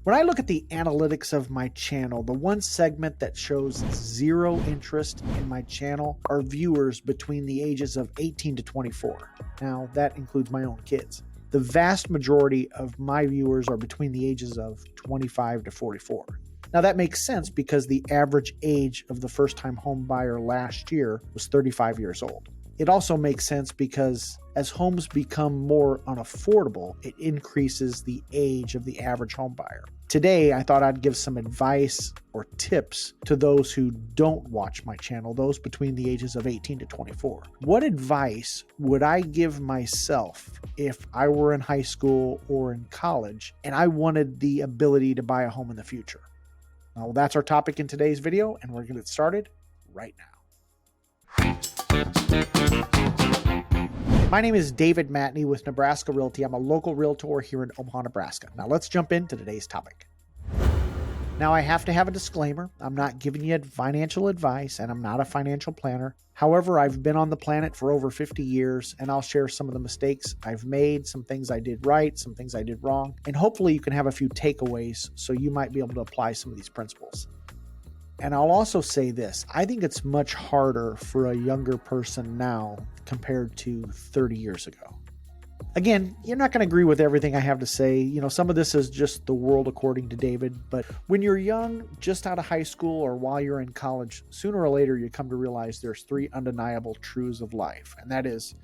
When I look at the analytics of my channel, the one segment that shows zero interest in my channel are viewers between the ages of 18 to 24. Now, that includes my own kids. The vast majority of my viewers are between the ages of 25 to 44. Now, that makes sense because the average age of the first-time home buyer last year was 35 years old. It also makes sense because as homes become more unaffordable, it increases the age of the average home buyer. Today, I thought I'd give some advice or tips to those who don't watch my channel, those between the ages of 18 to 24. What advice would I give myself if I were in high school or in college and I wanted the ability to buy a home in the future? Well, that's our topic in today's video, and we're going to get started right now. My name is David Matney with Nebraska Realty. I'm a local realtor here in Omaha, Nebraska. Now let's jump into today's topic. Now I have to have a disclaimer. I'm not giving you financial advice and I'm not a financial planner. However, I've been on the planet for over 50 years and I'll share some of the mistakes I've made, some things I did right, some things I did wrong, and hopefully you can have a few takeaways so you might be able to apply some of these principles. And I'll also say this, I think it's much harder for a younger person now compared to 30 years ago. Again, you're not going to agree with everything I have to say. You know, some of this is just the world according to David, but when you're young, just out of high school or while you're in college, sooner or later you come to realize there's three undeniable truths of life. And that is,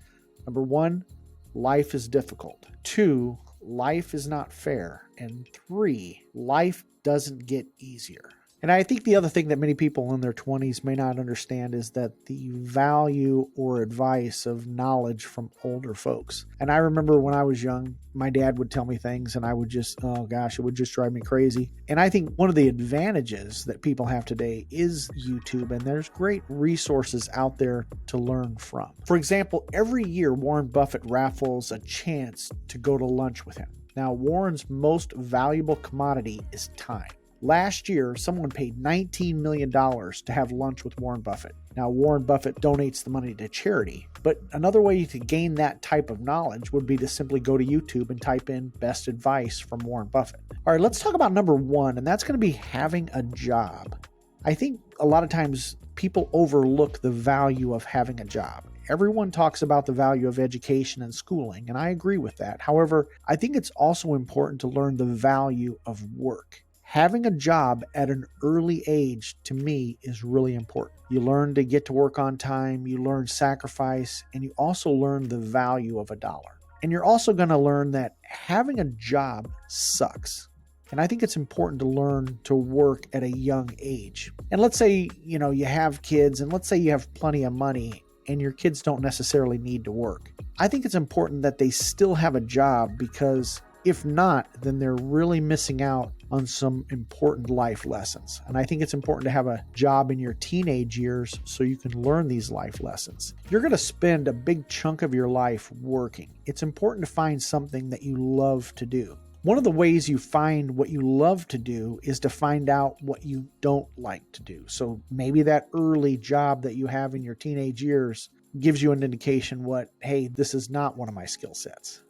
number one, life is difficult. Two, life is not fair. And three, life doesn't get easier. And I think the other thing that many people in their 20s may not understand is that the value or advice of knowledge from older folks. And I remember when I was young, my dad would tell me things and I would just, oh gosh, it would just drive me crazy. And I think one of the advantages that people have today is YouTube, and there's great resources out there to learn from. For example, every year Warren Buffett raffles a chance to go to lunch with him. Now, Warren's most valuable commodity is time. Last year, someone paid $19 million to have lunch with Warren Buffett. Now, Warren Buffett donates the money to charity, but another way to gain that type of knowledge would be to simply go to YouTube and type in best advice from Warren Buffett. All right, let's talk about number one, and that's going to be having a job. I think a lot of times people overlook the value of having a job. Everyone talks about the value of education and schooling, and I agree with that. However, I think it's also important to learn the value of work. Having a job at an early age, to me, is really important. You learn to get to work on time, you learn sacrifice, and you also learn the value of a dollar. And you're also going to learn that having a job sucks. And I think it's important to learn to work at a young age. And let's say, you have kids, and let's say you have plenty of money, and your kids don't necessarily need to work. I think it's important that they still have a job, because if not, then they're really missing out on some important life lessons. And I think it's important to have a job in your teenage years so you can learn these life lessons. You're going to spend a big chunk of your life working. It's important to find something that you love to do. One of the ways you find what you love to do is to find out what you don't like to do. So maybe that early job that you have in your teenage years gives you an indication hey, this is not one of my skill sets.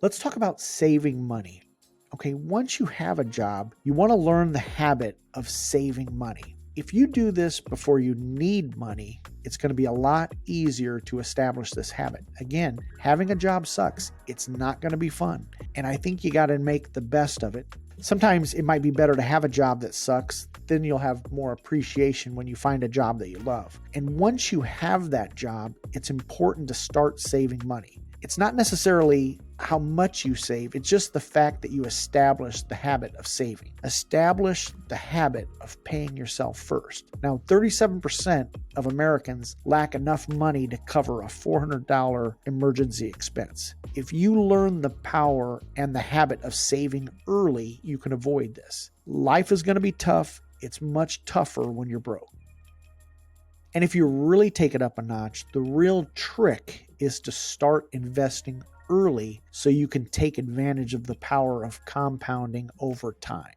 Let's talk about saving money. Okay, once you have a job, you want to learn the habit of saving money. If you do this before you need money, it's going to be a lot easier to establish this habit. Again, having a job sucks. It's not going to be fun. And I think you got to make the best of it. Sometimes it might be better to have a job that sucks. Then you'll have more appreciation when you find a job that you love. And once you have that job, it's important to start saving money. It's not necessarily how much you save. It's just the fact that you establish the habit of saving. Establish the habit of paying yourself first. Now, 37% of Americans lack enough money to cover a $400 emergency expense. If you learn the power and the habit of saving early, you can avoid this. Life is going to be tough. It's much tougher when you're broke. And if you really take it up a notch, the real trick is to start investing early so you can take advantage of the power of compounding over time.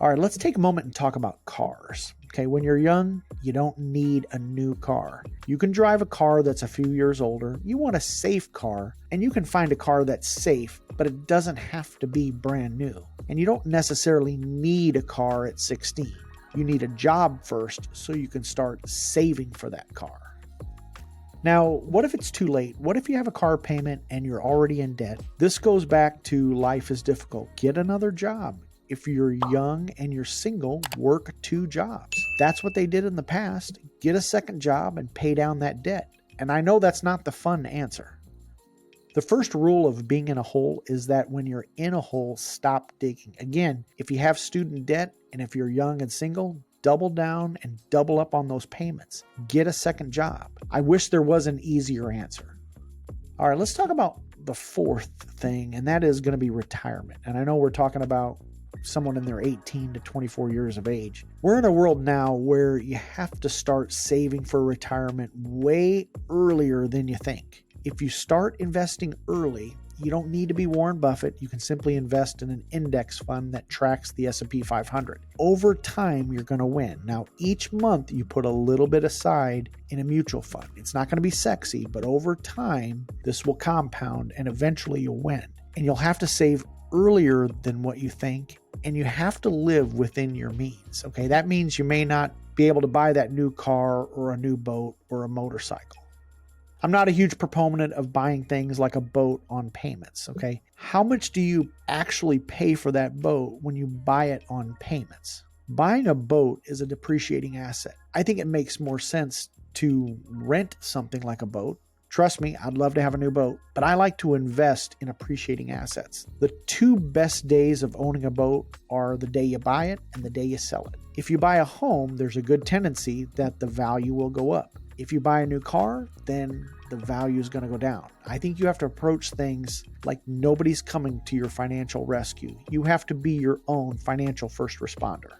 All right, let's take a moment and talk about cars. Okay, when you're young, you don't need a new car. You can drive a car that's a few years older. You want a safe car, and you can find a car that's safe, but it doesn't have to be brand new. And you don't necessarily need a car at 16. You need a job first so you can start saving for that car. Now, what if it's too late? What if you have a car payment and you're already in debt? This goes back to life is difficult. Get another job. If you're young and you're single, work 2 jobs. That's what they did in the past. Get a second job and pay down that debt. And I know that's not the fun answer. The first rule of being in a hole is that when you're in a hole, stop digging. Again, if you have student debt and if you're young and single, double down and double up on those payments. Get a second job. I wish there was an easier answer. All right, let's talk about the fourth thing, and that is going to be retirement. And I know we're talking about someone in their 18 to 24 years of age. We're in a world now where you have to start saving for retirement way earlier than you think. If you start investing early, you don't need to be Warren Buffett. You can simply invest in an index fund that tracks the S&P 500. Over time, you're going to win. Now, each month you put a little bit aside in a mutual fund. It's not going to be sexy, but over time, this will compound and eventually you'll win. And you'll have to save earlier than what you think, and you have to live within your means. Okay, that means you may not be able to buy that new car or a new boat or a motorcycle. I'm not a huge proponent of buying things like a boat on payments, okay? How much do you actually pay for that boat when you buy it on payments? Buying a boat is a depreciating asset. I think it makes more sense to rent something like a boat. Trust me, I'd love to have a new boat, but I like to invest in appreciating assets. The 2 best days of owning a boat are the day you buy it and the day you sell it. If you buy a home, there's a good tendency that the value will go up. If you buy a new car, then the value is going to go down. I think you have to approach things like nobody's coming to your financial rescue. You have to be your own financial first responder.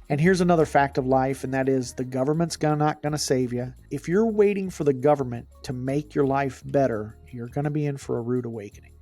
And here's another fact of life, and that is the government's not going to save you. If you're waiting for the government to make your life better, you're going to be in for a rude awakening.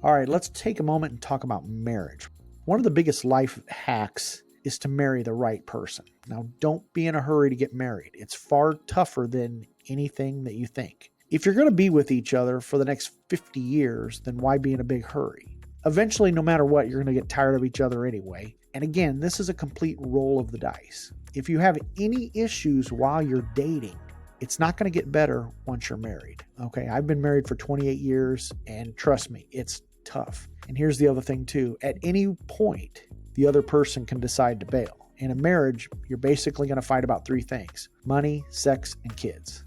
All right, let's take a moment and talk about marriage. One of the biggest life hacks is to marry the right person. Now, don't be in a hurry to get married. It's far tougher than anything that you think. If you're going to be with each other for the next 50 years, then why be in a big hurry? Eventually, no matter what, you're going to get tired of each other anyway. And again, this is a complete roll of the dice. If you have any issues while you're dating, it's not going to get better once you're married. Okay, I've been married for 28 years, and trust me, it's tough. And here's the other thing too. At any point, the other person can decide to bail. In a marriage, you're basically going to fight about 3 things: money, sex, and kids.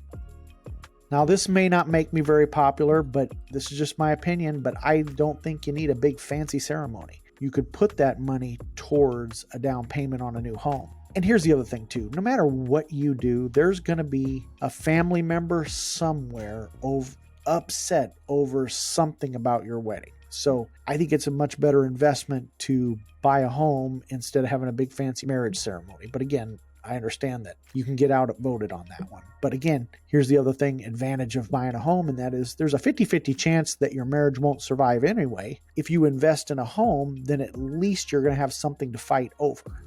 Now, this may not make me very popular, but this is just my opinion, but I don't think you need a big fancy ceremony. You could put that money towards a down payment on a new home. And here's the other thing too. No matter what you do, there's going to be a family member somewhere upset over something about your wedding. So I think it's a much better investment to buy a home instead of having a big fancy marriage ceremony. But again, I understand that you can get outvoted on that one. But again, here's the other advantage of buying a home, and that is there's a 50-50 chance that your marriage won't survive anyway. If you invest in a home, then at least you're going to have something to fight over.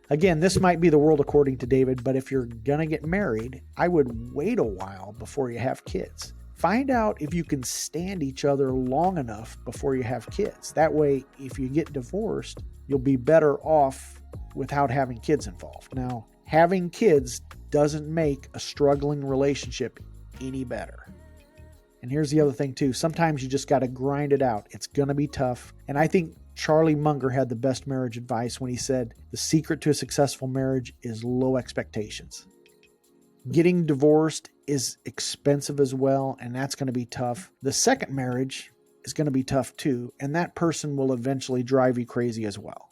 Again, this might be the world according to David, but if you're going to get married, I would wait a while before you have kids. Find out if you can stand each other long enough before you have kids. That way, if you get divorced, you'll be better off without having kids involved. Now, having kids doesn't make a struggling relationship any better. And here's the other thing too. Sometimes you just got to grind it out. It's going to be tough. And I think Charlie Munger had the best marriage advice when he said, the secret to a successful marriage is low expectations. Getting divorced is expensive as well, and that's going to be tough. The second marriage is going to be tough too, and that person will eventually drive you crazy as well.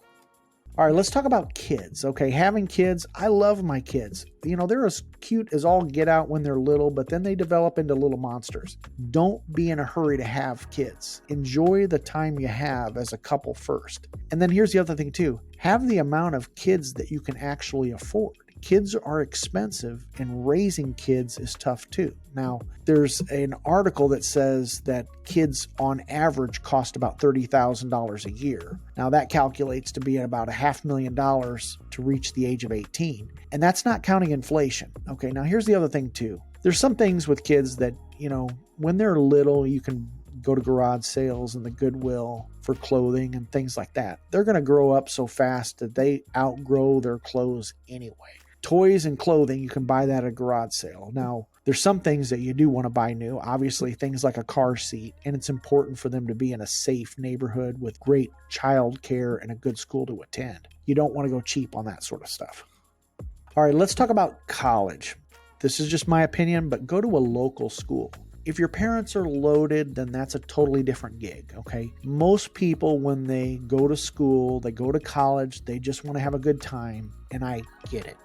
All right, let's talk about kids. Okay, having kids, I love my kids. You know, they're as cute as all get out when they're little, but then they develop into little monsters. Don't be in a hurry to have kids. Enjoy the time you have as a couple first. And then here's the other thing too. Have the amount of kids that you can actually afford. kids are expensive and raising kids is tough too. Now, there's an article that says that kids on average cost about $30,000 a year. Now, that calculates to be about $500,000 to reach the age of 18. And that's not counting inflation. Okay, now here's the other thing too. There's some things with kids that, when they're little, you can go to garage sales and the Goodwill for clothing and things like that. They're going to grow up so fast that they outgrow their clothes anyway. Toys and clothing, you can buy that at a garage sale. Now, there's some things that you do want to buy new. Obviously, things like a car seat, and it's important for them to be in a safe neighborhood with great child care and a good school to attend. You don't want to go cheap on that sort of stuff. All right, let's talk about college. This is just my opinion, but go to a local school. If your parents are loaded, then that's a totally different gig, okay? Most people, when they go to school, they go to college, they just want to have a good time, and I get it.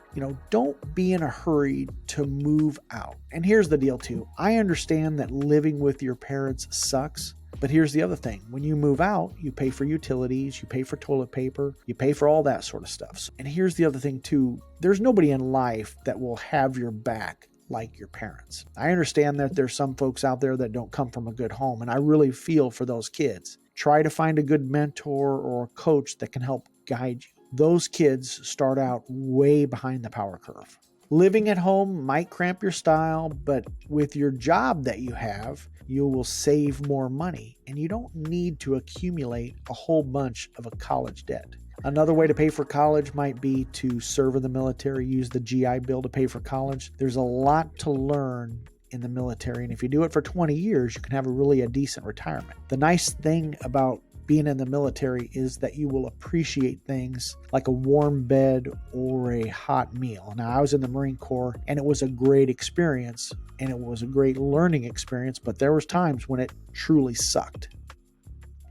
Don't be in a hurry to move out. And here's the deal too. I understand that living with your parents sucks, but here's the other thing. When you move out, you pay for utilities, you pay for toilet paper, you pay for all that sort of stuff. And here's the other thing too. There's nobody in life that will have your back like your parents. I understand that there's some folks out there that don't come from a good home, and I really feel for those kids. Try to find a good mentor or a coach that can help guide you. Those kids start out way behind the power curve. Living at home might cramp your style, but with your job that you have, you will save more money, and you don't need to accumulate a whole bunch of a college debt. Another way to pay for college might be to serve in the military, use the GI Bill to pay for college. There's a lot to learn in the military, and if you do it for 20 years, you can have a decent retirement. The nice thing about being in the military is that you will appreciate things like a warm bed or a hot meal. Now, I was in the Marine Corps, and it was a great experience, and it was a great learning experience, but there was times when it truly sucked.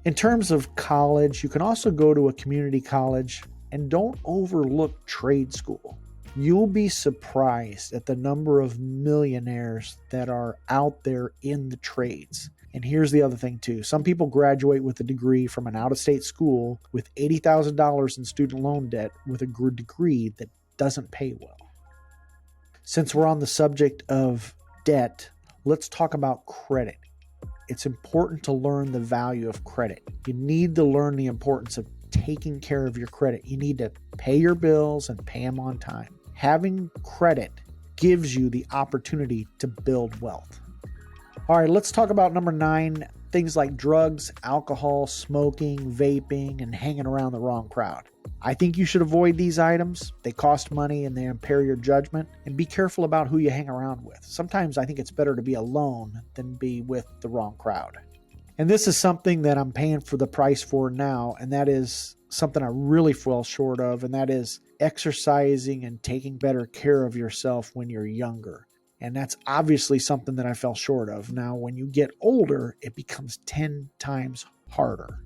In terms of college, you can also go to a community college, and don't overlook trade school. You'll be surprised at the number of millionaires that are out there in the trades. And here's the other thing too. Some people graduate with a degree from an out-of-state school with $80,000 in student loan debt with a degree that doesn't pay well. Since we're on the subject of debt, let's talk about credit. It's important to learn the value of credit. You need to learn the importance of taking care of your credit. You need to pay your bills and pay them on time. Having credit gives you the opportunity to build wealth. All right, let's talk about number 9, things like drugs, alcohol, smoking, vaping, and hanging around the wrong crowd. I think you should avoid these items. They cost money and they impair your judgment. And be careful about who you hang around with. Sometimes I think it's better to be alone than be with the wrong crowd. And this is something that I'm paying for the price for now, and that is something I really fall short of, and that is exercising and taking better care of yourself when you're younger. And that's obviously something that I fell short of. Now, when you get older, it becomes 10 times harder.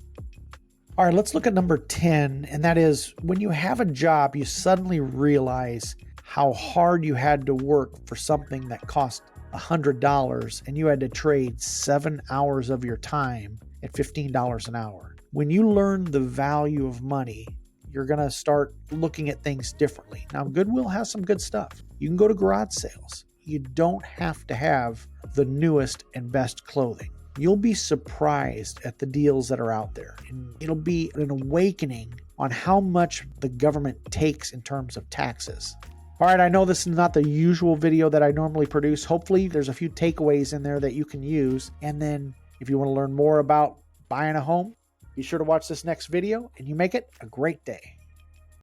All right, let's look at number 10, and that is when you have a job, you suddenly realize how hard you had to work for something that cost $100 and you had to trade 7 hours of your time at $15 an hour. When you learn the value of money, you're going to start looking at things differently. Now, Goodwill has some good stuff. You can go to garage sales. You don't have to have the newest and best clothing. You'll be surprised at the deals that are out there. And it'll be an awakening on how much the government takes in terms of taxes. All right, I know this is not the usual video that I normally produce. Hopefully there's a few takeaways in there that you can use. And then if you want to learn more about buying a home, be sure to watch this next video and you make it a great day.